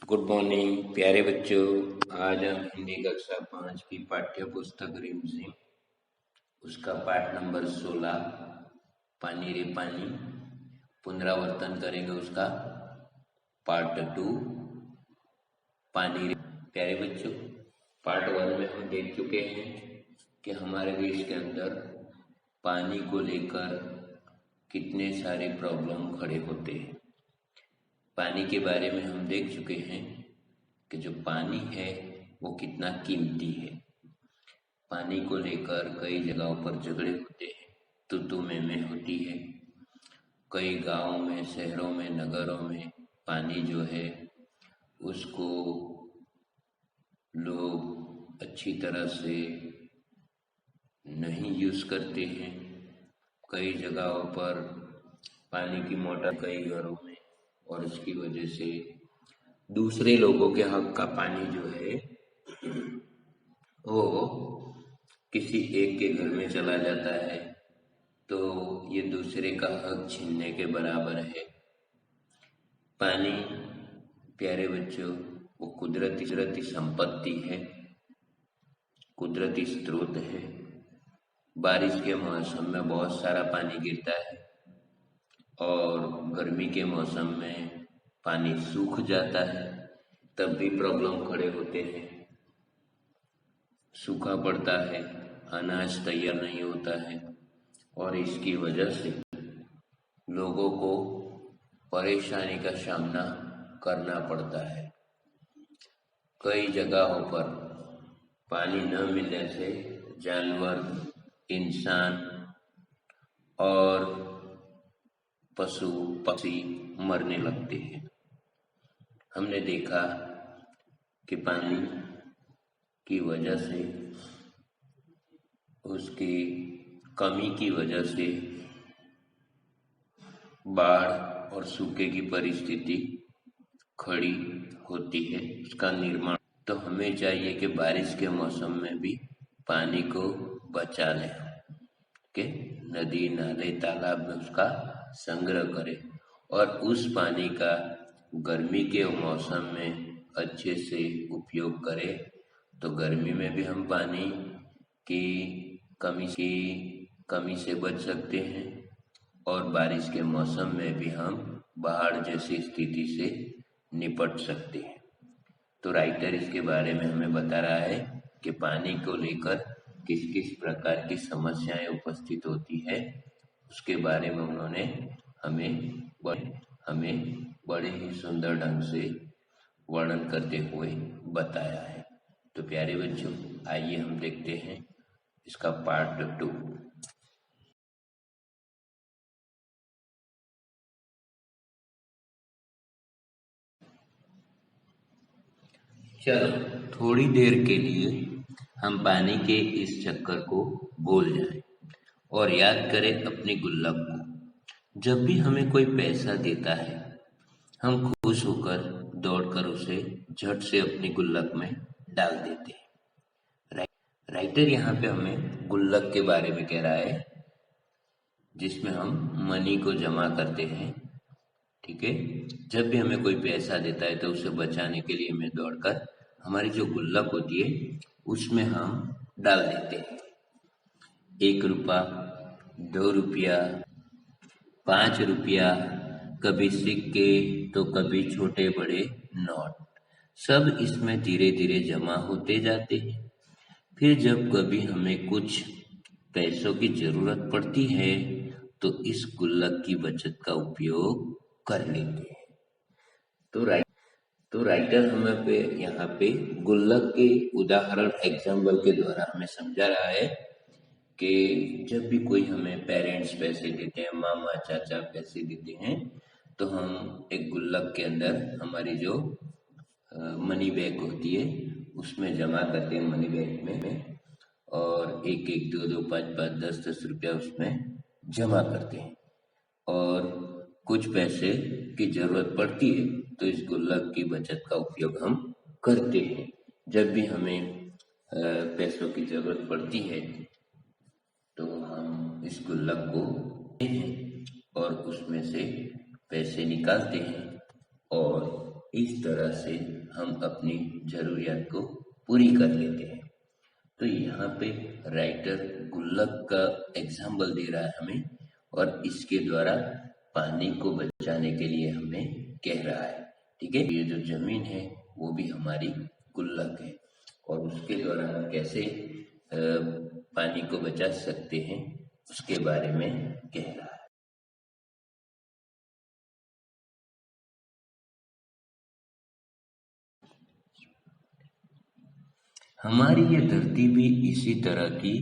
Good morning प्यारे बच्चों। आज हम हिंदी कक्षा 5 की पाठ्य पुस्तक रिमझिम उसका पाठ नंबर 16 पानी रे पानी पुनरावर्तन करेंगे। उसका पार्ट 2 पानी रे। प्यारे बच्चों, पार्ट 1 में हम देख चुके हैं कि हमारे देश के अंदर पानी को लेकर कितने सारे प्रॉब्लम खड़े होते हैं। पानी के बारे में हम देख चुके हैं कि जो पानी है वो कितना कीमती है। पानी को लेकर कई जगहों पर झगड़े होते हैं, तू मैं होती है। कई गांवों में, शहरों में, नगरों में पानी जो है उसको लोग अच्छी तरह से नहीं यूज़ करते हैं। कई जगहों पर पानी की मोटर कई घरों में, और उसकी वजह से दूसरे लोगों के हक का पानी जो है वो किसी एक के घर में चला जाता है, तो ये दूसरे का हक छीनने के बराबर है। पानी प्यारे बच्चों वो कुदरती संपत्ति है, कुदरती स्रोत है। बारिश के मौसम में बहुत सारा पानी गिरता है और गर्मी के मौसम में पानी सूख जाता है, तब भी प्रॉब्लम खड़े होते हैं। सूखा पड़ता है, अनाज तैयार नहीं होता है, और इसकी वजह से लोगों को परेशानी का सामना करना पड़ता है। कई जगहों पर पानी न मिलने से जानवर, इंसान और पशु पक्षी मरने लगते हैं। हमने देखा कि पानी की वजह से, उसकी कमी की वजह से बाढ़ और सूखे की परिस्थिति खड़ी होती है। उसका निर्माण तो हमें चाहिए कि बारिश के मौसम में भी पानी को बचा लें, कि नदी, नाले, तालाब में उसका संग्रह करें और उस पानी का गर्मी के मौसम में अच्छे से उपयोग करें। तो गर्मी में भी हम पानी की कमी से बच सकते हैं, और बारिश के मौसम में भी हम बाढ़ जैसी स्थिति से निपट सकते हैं। तो राइटर इसके बारे में हमें बता रहा है कि पानी को लेकर किस किस प्रकार की समस्याएं उपस्थित होती है। उसके बारे में उन्होंने हमें बड़े ही सुंदर ढंग से वर्णन करते हुए बताया है। तो प्यारे बच्चों, आइए हम देखते हैं इसका पार्ट 2। चलो थोड़ी देर के लिए हम पानी के इस चक्कर को भूल जाएं और याद करें अपनी गुल्लक को। जब भी हमें कोई पैसा देता है, हम खुश होकर दौड़कर उसे झट से अपनी गुल्लक में डाल देते हैं। राइटर यहाँ पे हमें गुल्लक के बारे में कह रहा है, जिसमें हम मनी को जमा करते हैं। ठीक है, जब भी हमें कोई पैसा देता है तो उसे बचाने के लिए हमें दौड़कर हमारी जो गुल्लक होती है उसमें हम डाल देते हैं। 1 रुपया, 2 रुपया, 5 रुपया, कभी सिक्के तो कभी छोटे बड़े नोट, सब इसमें धीरे धीरे जमा होते जाते हैं। फिर जब कभी हमें कुछ पैसों की जरूरत पड़ती है तो इस गुल्लक की बचत का उपयोग कर लेते हैं। तो राइटर हमें यहाँ पे गुल्लक के उदाहरण, एग्जाम्पल के द्वारा हमें समझा रहा है कि जब भी कोई हमें पेरेंट्स पैसे देते हैं, मामा चाचा पैसे देते हैं, तो हम एक गुल्लक के अंदर हमारी जो मनी बैग होती है उसमें जमा करते हैं, मनी बैग में, और 1-1, 2-2, 5-5, 10-10 रुपया उसमें जमा करते हैं। और कुछ पैसे की जरूरत पड़ती है तो इस गुल्लक की बचत का उपयोग हम करते हैं। जब भी हमें पैसों की जरूरत पड़ती है तो हम इस गुल्लक को लेते हैं और उसमें से पैसे निकालते हैं, और इस तरह से हम अपनी ज़रूरियात को पूरी कर लेते हैं। तो यहाँ पे राइटर गुल्लक का एग्जाम्पल दे रहा है हमें और इसके द्वारा पानी को बचाने के लिए हमें कह रहा है। ठीक है, ये जो जमीन है वो भी हमारी गुल्लक है और उसके द्वारा हम कैसे पानी को बचा सकते हैं उसके बारे में कह रहा है। हमारी ये धरती भी इसी तरह की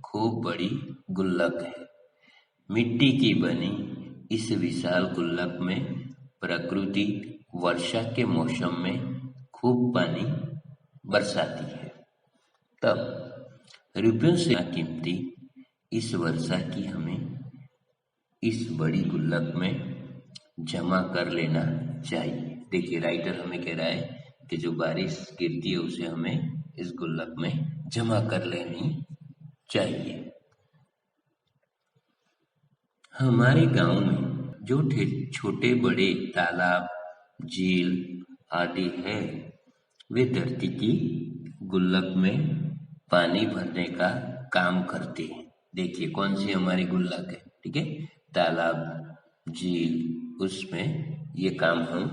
खूब बड़ी गुल्लक है। मिट्टी की बनी इस विशाल गुल्लक में प्रकृति वर्षा के मौसम में खूब पानी बरसाती है। तब रुपयों से कीमती इस वर्षा की हमें इस बड़ी गुल्लक में जमा कर लेना चाहिए। देखिए, राइटर हमें कह रहा है कि जो बारिश गिरती है उसे हमें इस गुल्लक में जमा कर लेनी चाहिए। हमारे गांव में जो छोटे बड़े तालाब, झील आदि हैं, वे धरती की गुल्लक में पानी भरने का काम करते हैं। देखिए, कौन सी हमारी गुल्लक है, ठीक है, तालाब, झील, उसमें ये काम हम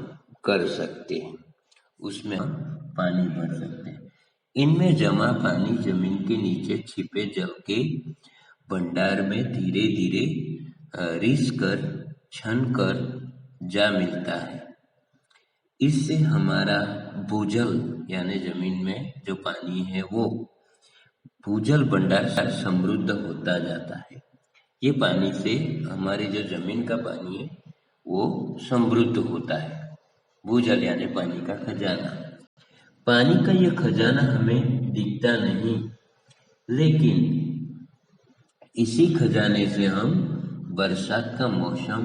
कर सकते हैं, उसमें हम पानी भर सकते हैं। इनमें जमा पानी जमीन के नीचे छिपे जल के भंडार में धीरे धीरे रिस कर छन कर जा मिलता है। इससे हमारा भूजल यानी जमीन में जो पानी है वो भूजल भंडार समृद्ध होता जाता है। ये पानी से हमारी जो जमीन का पानी है वो समृद्ध होता है। भूजल यानी पानी का खजाना। पानी का ये खजाना हमें दिखता नहीं, लेकिन इसी खजाने से हम बरसात का मौसम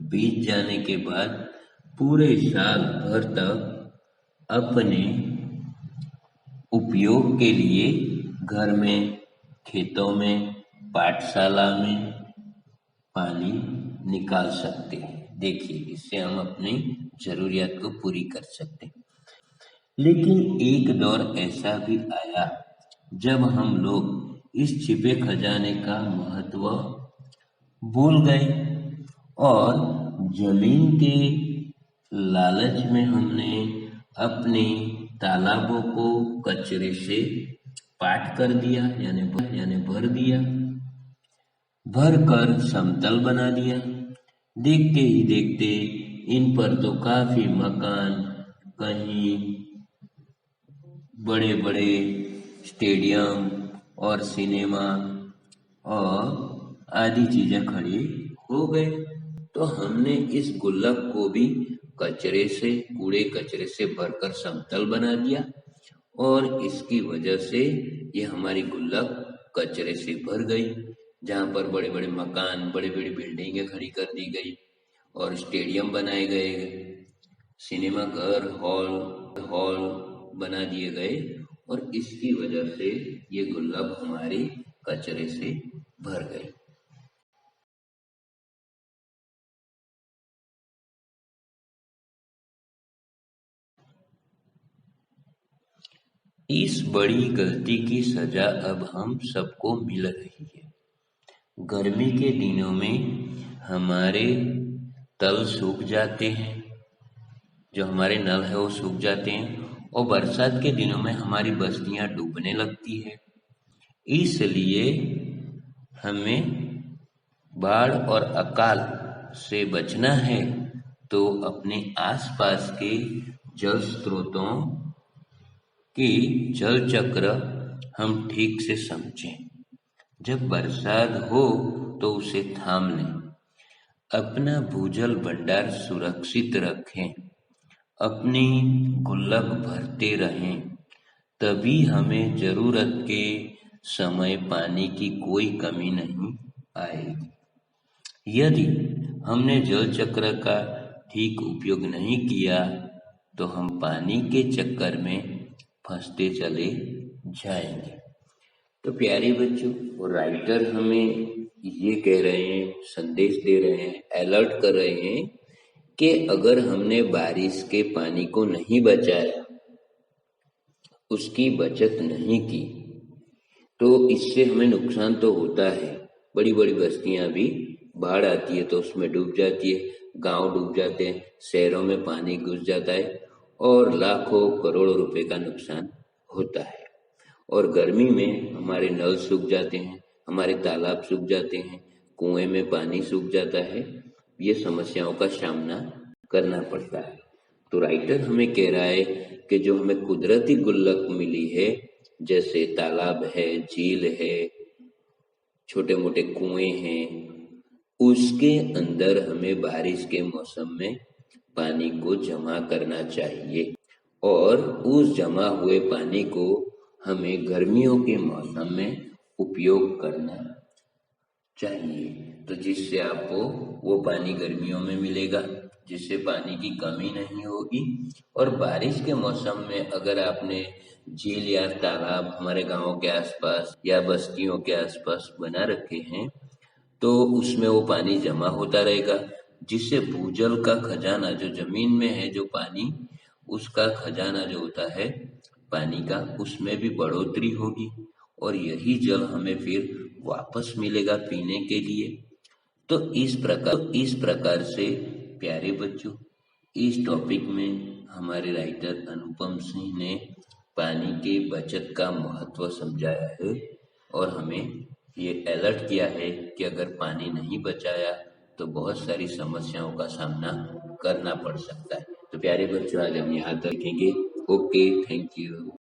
बीत जाने के बाद पूरे साल भर तक अपने उपयोग के लिए घर में, खेतों में, पाठशाला में पानी निकाल सकते हैं। देखिए, इससे हम अपनी जरूरियात को पूरी कर सकते हैं। लेकिन एक दौर ऐसा भी आया जब हम लोग इस छिपे खजाने का महत्व भूल गए और जमीन के लालच में हमने अपने तालाबों को कचरे से पाट कर दिया, यानी भर दिया, भर कर समतल बना दिया। देखते ही देखते इन पर तो काफी मकान, कहीं बड़े बड़े स्टेडियम और सिनेमा और आदि चीजें खड़ी हो गए। तो हमने इस गुल्लक को भी कूड़े कचरे से भरकर समतल बना दिया और इसकी वजह से ये हमारी गुल्लक कचरे से भर गई, जहाँ पर बड़े बड़े मकान, बड़ी बड़ी बिल्डिंगें खड़ी कर दी गई और स्टेडियम बनाए गए, सिनेमा घर, हॉल बना दिए गए और इसकी वजह से ये गुल्लक हमारी कचरे से भर गई। इस बड़ी गलती की सजा अब हम सबको मिल रही है। गर्मी के दिनों में हमारे तल सूख जाते हैं, जो हमारे नल है वो सूख जाते हैं और बरसात के दिनों में हमारी बस्तियां डूबने लगती है। इसलिए हमें बाढ़ और अकाल से बचना है तो अपने आसपास के जल स्रोतों के जल चक्र हम ठीक से समझें। जब बरसात हो तो उसे थाम लें, अपना भूजल भंडार सुरक्षित रखें, अपनी गुल्लक भरते रहें, तभी हमें जरूरत के समय पानी की कोई कमी नहीं आएगी। यदि हमने जल चक्र का ठीक उपयोग नहीं किया तो हम पानी के चक्कर में फंसते चले जाएंगे। तो प्यारे बच्चों, वो राइटर हमें ये कह रहे हैं, संदेश दे रहे हैं, अलर्ट कर रहे हैं कि अगर हमने बारिश के पानी को नहीं बचाया, उसकी बचत नहीं की, तो इससे हमें नुकसान तो होता है। बड़ी बड़ी बस्तियां भी बाढ़ आती है तो उसमें डूब जाती है, गांव डूब जाते हैं, शहरों में पानी घुस जाता है और लाखों करोड़ों रुपए का नुकसान होता है। और गर्मी में हमारे नल सूख जाते हैं, हमारे तालाब सूख जाते हैं, कुएं में पानी सूख जाता है। ये समस्याओं का सामना करना पड़ता है। तो राइटर हमें कह रहा है कि जो हमें कुदरती गुल्लक मिली है, जैसे तालाब है, झील है, छोटे मोटे कुएं हैं, उसके अंदर हमें बारिश के मौसम में पानी को जमा करना चाहिए और उस जमा हुए पानी को हमें गर्मियों के मौसम में उपयोग करना चाहिए। तो जिससे आपको वो पानी गर्मियों में मिलेगा, जिससे पानी की कमी नहीं होगी। और बारिश के मौसम में अगर आपने झील या तालाब हमारे गांव के आसपास या बस्तियों के आसपास बना रखे हैं, तो उसमें वो पानी जमा होता रहेगा, जिससे भूजल का खजाना जो जमीन में है, जो पानी, उसका खजाना जो होता है पानी का, उसमें भी बढ़ोतरी होगी और यही जल हमें फिर वापस मिलेगा पीने के लिए। तो इस प्रकार से प्यारे बच्चों, इस टॉपिक में हमारे राइटर अनुपम सिंह ने पानी के बचत का महत्व समझाया है और हमें ये अलर्ट किया है कि अगर पानी नहीं बचाया तो बहुत सारी समस्याओं का सामना करना पड़ सकता है। तो प्यारे बच्चों, आज हम यहाँ तक देखेंगे। Okay, thank you.